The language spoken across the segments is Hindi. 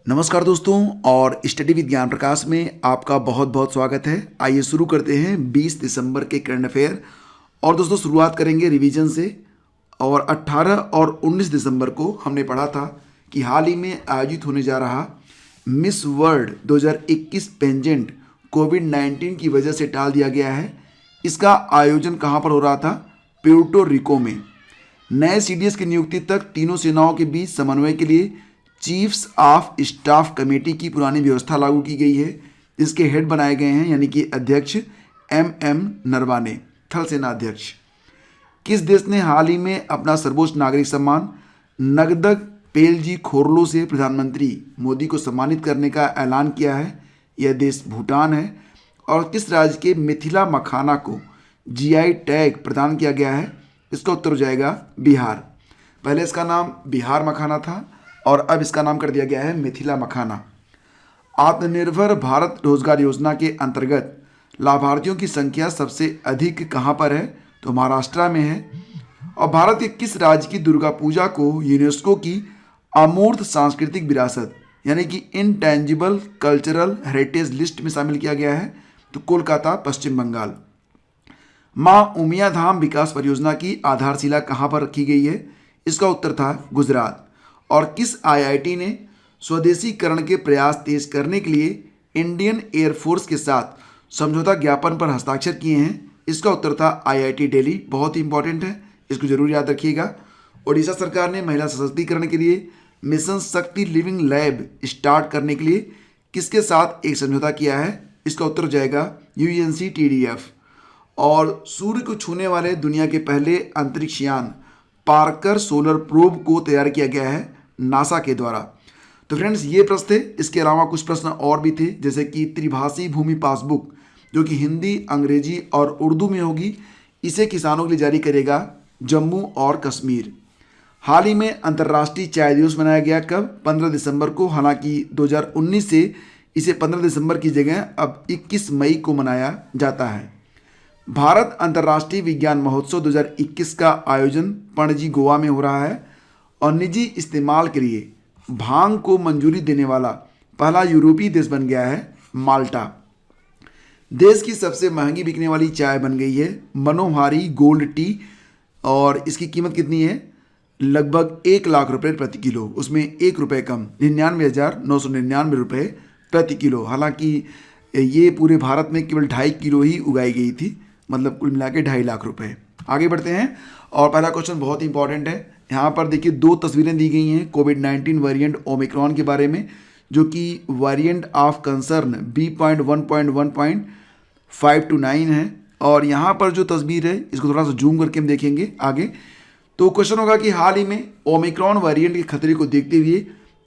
नमस्कार दोस्तों और स्टडी विद ज्ञान प्रकाश में आपका बहुत बहुत स्वागत है। आइए शुरू करते हैं 20 दिसंबर के करंट अफेयर। और दोस्तों शुरुआत करेंगे रिवीजन से। और 18 और 19 दिसंबर को हमने पढ़ा था कि हाल ही में आयोजित होने जा रहा मिस वर्ल्ड 2021 पेंजेंट कोविड-19 की वजह से टाल दिया गया है। इसका आयोजन कहाँ पर हो रहा था? प्यूर्टो रिको में। नए सीडीएस की नियुक्ति तक तीनों सेनाओं के बीच समन्वय के लिए चीफ्स ऑफ स्टाफ कमेटी की पुरानी व्यवस्था लागू की गई है। इसके हेड बनाए गए हैं यानी कि अध्यक्ष एम नरवाने, थल सेना अध्यक्ष। किस देश ने हाल ही में अपना सर्वोच्च नागरिक सम्मान नगदक पेलजी खोरलो से प्रधानमंत्री मोदी को सम्मानित करने का ऐलान किया है? यह देश भूटान है। और किस राज्य के मिथिला मखाना को जीआई टैग प्रदान किया गया है? इसका उत्तर हो जाएगा बिहार। पहले इसका नाम बिहार मखाना था और अब इसका नाम कर दिया गया है मिथिला मखाना। आत्मनिर्भर भारत रोजगार योजना के अंतर्गत लाभार्थियों की संख्या सबसे अधिक कहां पर है? तो महाराष्ट्र में है। और भारत के किस राज्य की दुर्गा पूजा को यूनेस्को की अमूर्त सांस्कृतिक विरासत यानी कि इनटेंजिबल कल्चरल हेरिटेज लिस्ट में शामिल किया गया है? तो कोलकाता, पश्चिम बंगाल। मां उमिया धाम विकास परियोजना की आधारशिला कहां पर रखी गई है? इसका उत्तर था गुजरात। और किस आईआईटी ने स्वदेशीकरण के प्रयास तेज करने के लिए इंडियन एयरफोर्स के साथ समझौता ज्ञापन पर हस्ताक्षर किए हैं? इसका उत्तर था आईआईटी दिल्ली। बहुत ही इंपॉर्टेंट है, इसको जरूर याद रखिएगा। ओडिशा सरकार ने महिला सशक्तिकरण के लिए मिशन शक्ति लिविंग लैब स्टार्ट करने के लिए किसके साथ एक समझौता किया है? इसका उत्तर हो जाएगा यूएनसीटीडीएफ। और सूर्य को छूने वाले दुनिया के पहले अंतरिक्ष यान पार्कर सोलर प्रोब को तैयार किया गया है नासा के द्वारा। तो फ्रेंड्स ये प्रश्न थे। इसके अलावा कुछ प्रश्न और भी थे, जैसे कि त्रिभाषी भूमि पासबुक जो कि हिंदी, अंग्रेजी और उर्दू में होगी, इसे किसानों के लिए जारी करेगा जम्मू और कश्मीर। हाल ही में अंतर्राष्ट्रीय चाय दिवस मनाया गया। कब? 15 दिसंबर को। हालांकि 2019 से इसे 15 दिसंबर की जगह अब 21 मई को मनाया जाता है। भारत अंतर्राष्ट्रीय विज्ञान महोत्सव 2021 का आयोजन पणजी, गोवा में हो रहा है। और निजी इस्तेमाल के लिए भांग को मंजूरी देने वाला पहला यूरोपीय देश बन गया है माल्टा। देश की सबसे महंगी बिकने वाली चाय बन गई है मनोहारी गोल्ड टी। और इसकी कीमत कितनी है? लगभग 1 लाख रुपए प्रति किलो। उसमें 1 रुपये कम, 99,999 रुपये प्रति किलो। हालांकि ये पूरे भारत में केवल 2.5 किलो ही उगाई गई थी, मतलब कुल मिला के 2.5 लाख रुपए। आगे बढ़ते हैं और पहला क्वेश्चन बहुत इंपॉर्टेंट है। यहाँ पर देखिए 2 तस्वीरें दी गई हैं कोविड-19 वेरिएंट ओमिक्रॉन के बारे में, जो कि वेरिएंट ऑफ कंसर्न B.1.1.529 है। और यहाँ पर जो तस्वीर है इसको थोड़ा सा जूम करके हम देखेंगे आगे। तो क्वेश्चन होगा कि हाल ही में ओमिक्रॉन वेरिएंट के खतरे को देखते हुए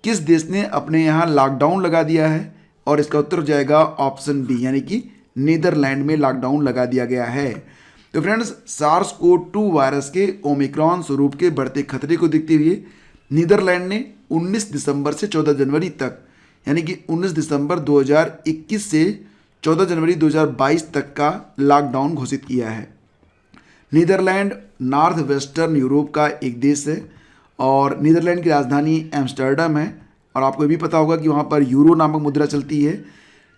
किस देश ने अपने यहाँ लॉकडाउन लगा दिया है? और इसका उत्तर हो जाएगा ऑप्शन बी, यानी कि नीदरलैंड में लॉकडाउन लगा दिया गया है। तो फ्रेंड्स SARS-CoV-2 वायरस के ओमिक्रॉन स्वरूप के बढ़ते खतरे को देखते हुए नीदरलैंड ने 19 दिसंबर से 14 जनवरी तक, यानी कि 19 दिसंबर 2021 से 14 जनवरी 2022 तक का लॉकडाउन घोषित किया है। नीदरलैंड नॉर्थ वेस्टर्न यूरोप का एक देश है और नीदरलैंड की राजधानी एम्स्टर्डम है। और आपको ये भी पता होगा कि वहाँ पर यूरो नामक मुद्रा चलती है।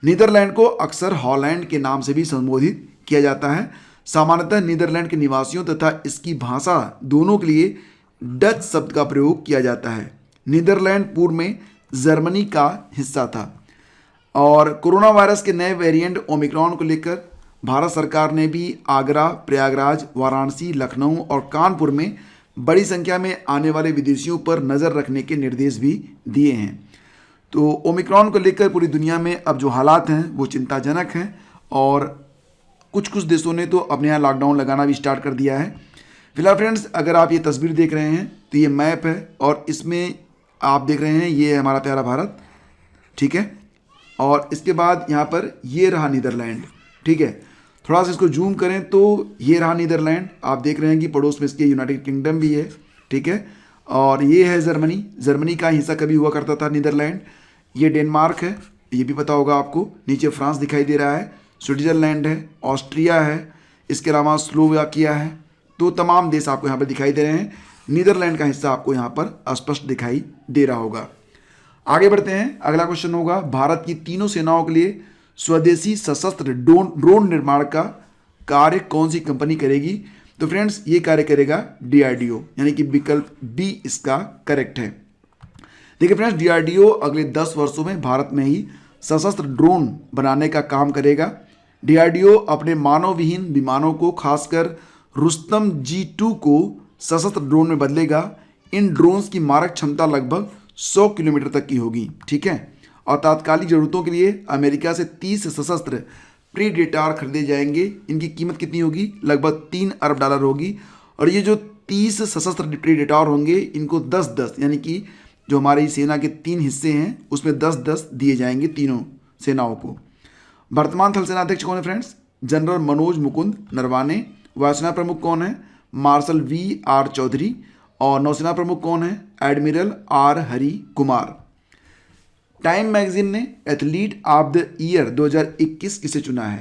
नीदरलैंड को अक्सर हॉलैंड के नाम से भी संबोधित किया जाता है। सामान्यतः नीदरलैंड के निवासियों तथा इसकी भाषा दोनों के लिए डच शब्द का प्रयोग किया जाता है। नीदरलैंड पूर्व में जर्मनी का हिस्सा था। और कोरोना वायरस के नए वेरिएंट ओमिक्रॉन को लेकर भारत सरकार ने भी आगरा, प्रयागराज, वाराणसी, लखनऊ और कानपुर में बड़ी संख्या में आने वाले विदेशियों पर नज़र रखने के निर्देश भी दिए हैं। तो ओमिक्रॉन को लेकर पूरी दुनिया में अब जो हालात हैं वो चिंताजनक हैं। और कुछ देशों ने तो अपने यहाँ लॉकडाउन लगाना भी स्टार्ट कर दिया है। फिलहाल फ्रेंड्स अगर आप ये तस्वीर देख रहे हैं तो ये मैप है और इसमें आप देख रहे हैं ये है हमारा प्यारा भारत, ठीक है। और इसके बाद यहाँ पर ये रहा नीदरलैंड, ठीक है। थोड़ा सा इसको जूम करें तो ये रहा नीदरलैंड। आप देख रहे हैं कि पड़ोस में इसके यूनाइटेड किंगडम भी है, ठीक है। और ये है जर्मनी, जर्मनी का हिस्सा कभी हुआ करता था नीदरलैंड। ये डेनमार्क है, ये भी पता होगा आपको। नीचे फ्रांस दिखाई दे रहा है, स्विट्जरलैंड है, ऑस्ट्रिया है, इसके अलावा स्लोवाकिया है। तो तमाम देश आपको यहाँ पर दिखाई दे रहे हैं। नीदरलैंड का हिस्सा आपको यहाँ पर स्पष्ट दिखाई दे रहा होगा। आगे बढ़ते हैं। अगला क्वेश्चन होगा, भारत की तीनों सेनाओं के लिए स्वदेशी सशस्त्र ड्रोन निर्माण का कार्य कौन सी कंपनी करेगी? तो फ्रेंड्स ये कार्य करेगा डीआरडीओ, यानी कि विकल्प बी इसका करेक्ट है। देखिए फ्रेंड्स, डीआरडीओ अगले 10 वर्षों में भारत में ही सशस्त्र ड्रोन बनाने का काम करेगा। डीआरडीओ अपने मानव विहीन विमानों को, खासकर रुस्तम G2 को सशस्त्र ड्रोन में बदलेगा। इन ड्रोन्स की मारक क्षमता लगभग 100 किलोमीटर तक की होगी, ठीक है। और तात्कालिक जरूरतों के लिए अमेरिका से 30 सशस्त्र प्रीडेटर खरीदे जाएंगे। इनकी कीमत कितनी होगी? लगभग $3 अरब होगी। और ये जो 30 सशस्त्र प्रीडेटर होंगे, इनको 10-10, यानी कि जो हमारी सेना के 3 हिस्से हैं उसमें 10-10 दिए जाएंगे तीनों सेनाओं को। वर्तमान थल सेना अध्यक्ष कौन है फ्रेंड्स? जनरल मनोज मुकुंद नरवाने। वायुसेना प्रमुख कौन है? Marshal V.R. चौधरी। और नौसेना प्रमुख कौन है? Admiral R. Hari Kumar. Time magazine ने एथलीट ऑफ द ईयर 2021 किसे चुना है?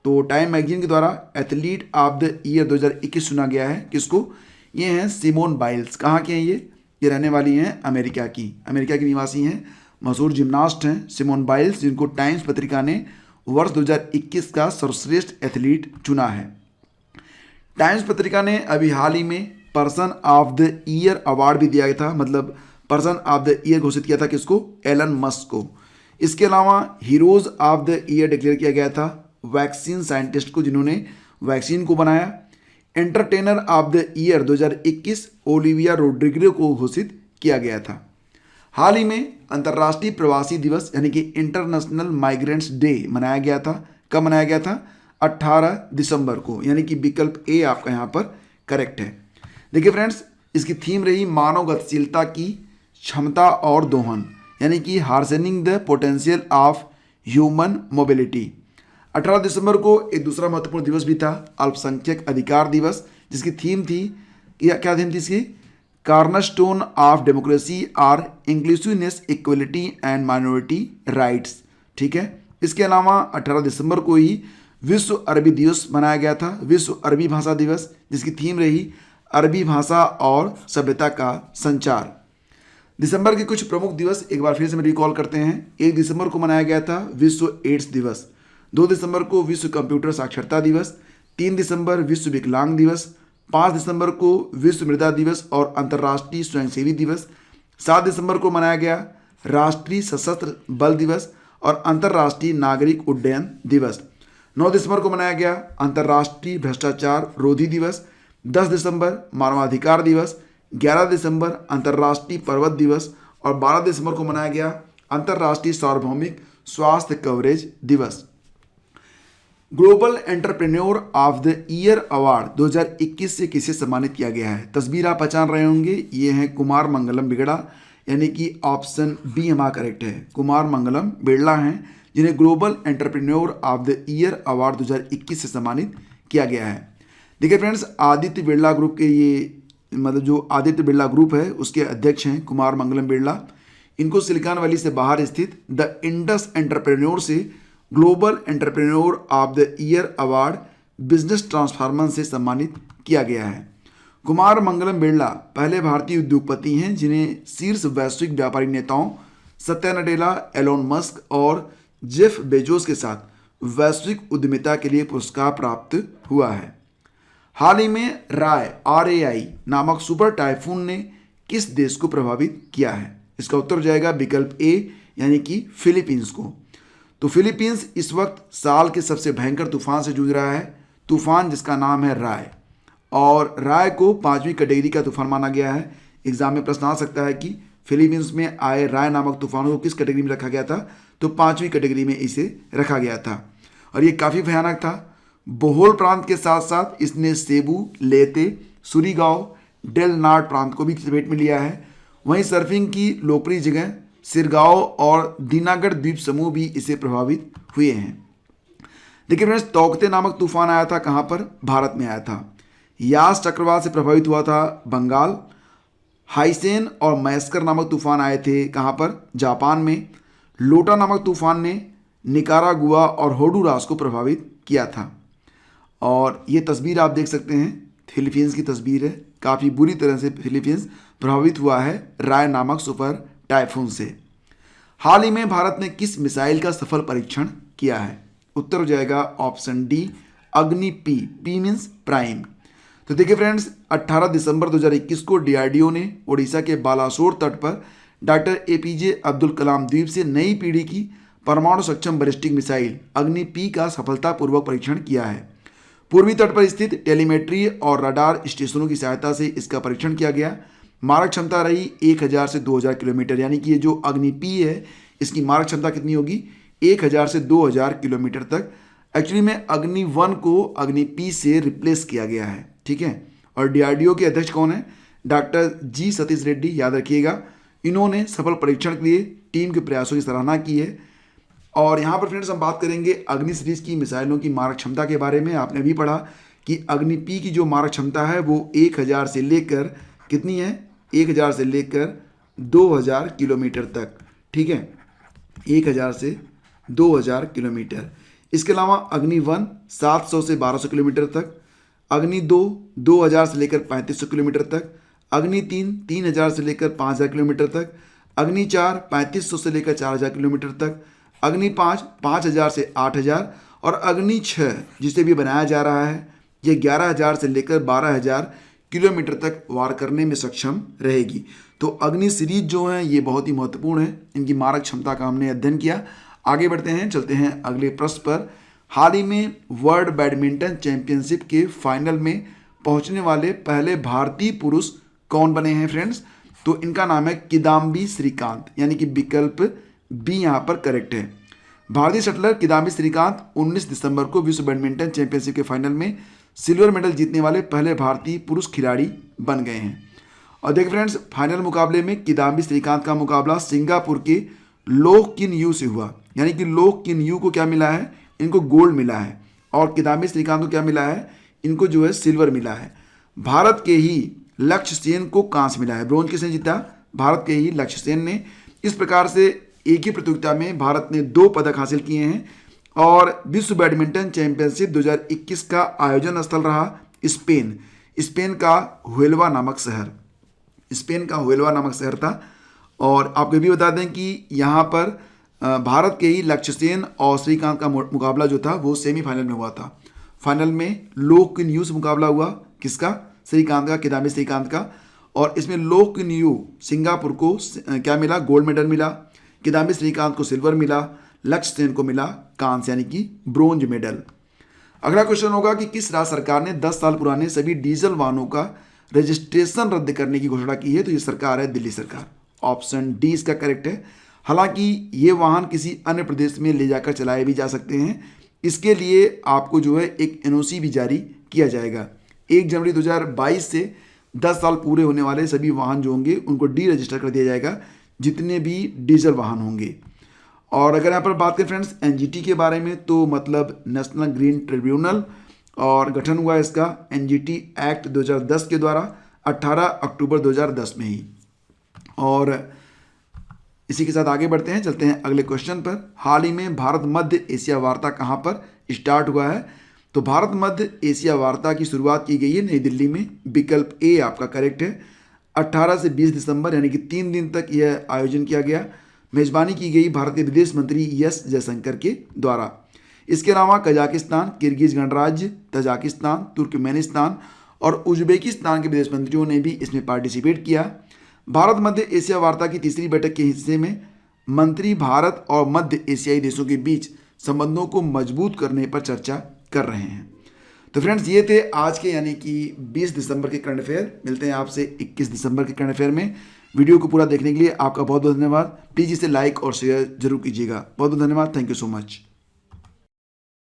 तो टाइम मैगजीन के द्वारा एथलीट ऑफ द ईयर 2021 चुना गया है। किसको? ये हैं सिमोन बाइल्स। कहाँ के हैं ये रहने वाली हैं अमेरिका की निवासी हैं। मशहूर जिम्नास्ट हैं सिमोन बाइल्स, जिनको टाइम्स पत्रिका ने वर्ष 2021 का सर्वश्रेष्ठ एथलीट चुना है। टाइम्स पत्रिका ने अभी हाल ही में person of the year award भी दिया था, मतलब पर्सन ऑफ द ईयर घोषित किया था। किसको? एलन मस्क को। इसके अलावा heroes of the year declare किया गया था वैक्सीन साइंटिस्ट को, जिन्होंने वैक्सीन को बनाया। Entertainer of the year 2021 Olivia Rodrigo को घोषित किया गया था। हाल ही में अंतर्राष्ट्रीय प्रवासी दिवस यानी कि इंटरनेशनल माइग्रेंट्स डे मनाया गया था। कब मनाया गया था? 18 दिसंबर को, यानी कि विकल्प ए आपका यहाँ पर करेक्ट है। देखिए फ्रेंड्स, इसकी थीम रही मानव गतिशीलता की क्षमता और दोहन, यानी कि harnessing the potential of human mobility. 18 दिसंबर को एक दूसरा महत्वपूर्ण दिवस भी था, अल्पसंख्यक अधिकार दिवस, जिसकी थीम थी, क्या थीम थी इसकी? Cornerstone of democracy are inclusiveness, equality and minority rights, ठीक है। इसके अलावा 18 दिसंबर को ही विश्व अरबी दिवस मनाया गया था, विश्व अरबी भाषा दिवस, जिसकी थीम रही अरबी भाषा और सभ्यता का संचार। दिसंबर के कुछ प्रमुख दिवस एक बार फिर से रिकॉल करते हैं। 1 दिसंबर को मनाया गया था विश्व एड्स दिवस। 2 दिसंबर को विश्व कंप्यूटर साक्षरता दिवस। 3 दिसंबर विश्व विकलांग दिवस। 5 दिसंबर को विश्व मृदा दिवस और अंतर्राष्ट्रीय स्वयंसेवी दिवस। 7 दिसंबर को मनाया गया राष्ट्रीय सशस्त्र बल दिवस और अंतर्राष्ट्रीय नागरिक उड्डयन दिवस। 9 दिसंबर को मनाया गया अंतर्राष्ट्रीय भ्रष्टाचार रोधी दिवस। 10 दिसंबर मानवाधिकार दिवस। 11 दिसंबर अंतर्राष्ट्रीय पर्वत दिवस और 12 दिसंबर को मनाया गया अंतर्राष्ट्रीय सार्वभौमिक स्वास्थ्य कवरेज दिवस। Global entrepreneur of the year award 2021 से किसे सम्मानित किया गया है? तस्वीर आप पहचान रहे होंगे, ये हैं कुमार मंगलम बिगड़ा, यानी कि ऑप्शन बी हमारा करेक्ट है। कुमार मंगलम बिरला हैं जिन्हें global entrepreneur of the year award 2021 से सम्मानित किया गया है। देखिए फ्रेंड्स, आदित्य बिरला ग्रुप के ये मतलब जो आदित्य बिरला ग्रुप है उसके अध्यक्ष हैं कुमार मंगलम बिरला। इनको सिलिकॉन वैली से बाहर स्थित द इंडस एंटरप्रेन्योर से global entrepreneur of the year award business transformer से सम्मानित किया गया है। कुमार मंगलम बिरला पहले भारतीय उद्योगपति हैं जिन्हें शीर्ष वैश्विक व्यापारी नेताओं सत्या नडेला, एलोन मस्क और जेफ बेजोस के साथ वैश्विक उद्यमिता के लिए पुरस्कार प्राप्त हुआ है। हाल ही में RAI नामक सुपर टाइफून ने किस देश को प्रभावित किया है? इसका उत्तर हो जाएगा विकल्प ए, यानी कि फिलीपींस को। तो फिलीपींस इस वक्त साल के सबसे भयंकर तूफान से जूझ रहा है, तूफान जिसका नाम है राय, और राय को 5वीं कैटेगरी का तूफान माना गया है। एग्जाम में प्रश्न आ सकता है कि फिलीपींस में आए राय नामक तूफान को किस कैटेगरी में रखा गया था? तो 5वीं कैटेगरी में इसे रखा गया था और ये काफ़ी भयानक था। बोहोल प्रांत के साथ साथ इसने सेबू, लेते, सुरीगांव, डेल नार्ड प्रांत को भी चपेट में लिया है। वहीं सर्फिंग की लोकप्रिय जगह सिरगांव और दीनागढ़ द्वीप समूह भी इससे प्रभावित हुए हैं। देखिए फ्रेंड्स, तौकते नामक तूफान आया था कहाँ पर? भारत में आया था। यास चक्रवात से प्रभावित हुआ था बंगाल। हाइसेन और मैस्कर नामक तूफान आए थे कहाँ पर? जापान में। लोटा नामक तूफान ने निकारागुआ और होंडुरास को प्रभावित किया था। और ये तस्वीर आप देख सकते हैं, फिलीपींस की तस्वीर है। काफ़ी बुरी तरह से फिलीपींस प्रभावित हुआ है राय नामक सुपर टाइफून से। हाल ही में भारत ने किस मिसाइल का सफल परीक्षण किया है? उत्तर हो जाएगा ऑप्शन डी, अग्नि पी। P means prime. तो देखिए फ्रेंड्स, 18 दिसंबर 2021 को डीआरडीओ ने ओडिशा के बालासोर तट पर डॉक्टर एपीजे अब्दुल कलाम द्वीप से नई पीढ़ी की परमाणु सक्षम बैलिस्टिक मिसाइल अग्नि पी का सफलतापूर्वक परीक्षण किया है। पूर्वी तट पर स्थित टेलीमेट्री और रडार स्टेशनों की सहायता से इसका परीक्षण किया गया। मारक क्षमता रही 1000 से 2000 किलोमीटर, यानी कि ये जो अग्नि पी है इसकी मारक क्षमता कितनी होगी? 1000 से 2000 किलोमीटर तक। एक्चुअली में अग्नि 1 को अग्नि पी से रिप्लेस किया गया है, ठीक है। और डीआरडीओ के अध्यक्ष कौन है? डॉक्टर जी सतीश रेड्डी, याद रखिएगा। इन्होंने सफल परीक्षण के लिए टीम के प्रयासों की सराहना की है। और यहाँ पर फ्रेंड्स हम बात करेंगे अग्नि सीरीज की मिसाइलों की मारक क्षमता के बारे में। आपने भी पढ़ा कि अग्नि पी की जो मारक क्षमता है वो 1000 से लेकर कितनी है? 1000 से लेकर 2000 किलोमीटर तक, ठीक है। 1000 से 2000 किलोमीटर। इसके अलावा अग्नि 1 700 से 1200 किलोमीटर तक, अग्नि 2 2000 से लेकर 3500 किलोमीटर तक, अग्नि 3 3000 से लेकर 5000 किलोमीटर तक, अग्नि 4 3500 से लेकर 4000 किलोमीटर तक, अग्नि 5 5000 से 8000 और अग्नि 6 जिसे भी बनाया जा रहा है ये 11000 से लेकर 12000 किलोमीटर तक वार करने में सक्षम रहेगी। तो अग्नि सीरीज जो है ये बहुत ही महत्वपूर्ण है, इनकी मारक क्षमता का हमने अध्ययन किया। आगे बढ़ते हैं, चलते हैं अगले प्रश्न पर। हाल ही में वर्ल्ड बैडमिंटन चैंपियनशिप के फाइनल में पहुंचने वाले पहले भारतीय पुरुष कौन बने हैं फ्रेंड्स? तो इनका नाम है किदाम्बी श्रीकांत, यानी कि विकल्प बी यहाँ पर करेक्ट है। भारतीय शटलर किदाम्बी श्रीकांत 19 दिसंबर को विश्व बैडमिंटन चैंपियनशिप के फाइनल में सिल्वर मेडल जीतने वाले पहले भारतीय पुरुष खिलाड़ी बन गए हैं। और देखिए फ्रेंड्स, फाइनल मुकाबले में किदाम्बी श्रीकांत का मुकाबला सिंगापुर के लोह किन यू से हुआ, यानी कि लोह किन यू को क्या मिला है? इनको गोल्ड मिला है। और किदाम्बी श्रीकांत को क्या मिला है? इनको जो है सिल्वर मिला है। भारत के ही लक्ष्य सेन को कांस्य मिला है। ब्रोंज किसने जीता? भारत के ही लक्ष्य सेन ने। इस प्रकार से एक ही प्रतियोगिता में भारत ने 2 पदक हासिल किए हैं। और विश्व बैडमिंटन चैंपियनशिप 2021 का आयोजन स्थल रहा स्पेन। स्पेन का हुएल्वा नामक शहर, स्पेन का हुएल्वा नामक शहर था। और आपको भी बता दें कि यहाँ पर भारत के ही लक्ष्य सेन और श्रीकांत का मुकाबला जो था वो सेमीफाइनल में हुआ था। फाइनल में लोह किन यू से मुकाबला हुआ, किसका? श्रीकांत का, किदाम्बी श्रीकांत का। और इसमें लोह किन यू सिंगापुर को क्या मिला? गोल्ड मेडल मिला। किदाम्बी श्रीकांत को सिल्वर मिला, लक्ष्य सेन को मिला कांस्य यानी कि ब्रोंज मेडल। अगला क्वेश्चन होगा कि किस राज्य सरकार ने 10 साल पुराने सभी डीजल वाहनों का रजिस्ट्रेशन रद्द करने की घोषणा की है? तो ये सरकार है दिल्ली सरकार। ऑप्शन डी इसका करेक्ट है। हालांकि ये वाहन किसी अन्य प्रदेश में ले जाकर चलाए भी जा सकते हैं। इसके लिए आपको जो है एक एनओसी भी जारी किया जाएगा। 1 जनवरी 2022 से 10 साल पूरे होने वाले सभी वाहन जो होंगे उनको डी रजिस्टर कर दिया जाएगा, जितने भी डीजल वाहन होंगे। और अगर यहाँ पर बात करें फ्रेंड्स एनजीटी के बारे में, तो मतलब नेशनल ग्रीन ट्रिब्यूनल, और गठन हुआ इसका एनजीटी एक्ट 2010 के द्वारा 18 अक्टूबर 2010 में ही। और इसी के साथ आगे बढ़ते हैं, चलते हैं अगले क्वेश्चन पर। हाल ही में भारत मध्य एशिया वार्ता कहाँ पर स्टार्ट हुआ है? तो भारत मध्य एशिया वार्ता की शुरुआत की गई है नई दिल्ली में। विकल्प ए आपका करेक्ट है। 18 से 20 दिसंबर यानी कि 3 दिन तक यह आयोजन किया गया। मेजबानी की गई भारतीय विदेश मंत्री एस जयशंकर के द्वारा। इसके अलावा कजाकिस्तान, किर्गिज गणराज्य, तजाकिस्तान, तुर्कमेनिस्तान और उज्बेकिस्तान के विदेश मंत्रियों ने भी इसमें पार्टिसिपेट किया। भारत मध्य एशिया वार्ता की तीसरी बैठक के हिस्से में मंत्री भारत और मध्य एशियाई देशों के बीच संबंधों को मजबूत करने पर चर्चा कर रहे हैं। तो फ्रेंड्स ये थे आज के यानी कि 20 दिसंबर के करंट अफेयर। मिलते हैं आपसे 21 दिसंबर के करंट अफेयर में। वीडियो को पूरा देखने के लिए आपका बहुत बहुत धन्यवाद। प्लीज़ इसे लाइक और शेयर जरूर कीजिएगा। बहुत बहुत धन्यवाद। Thank you so much.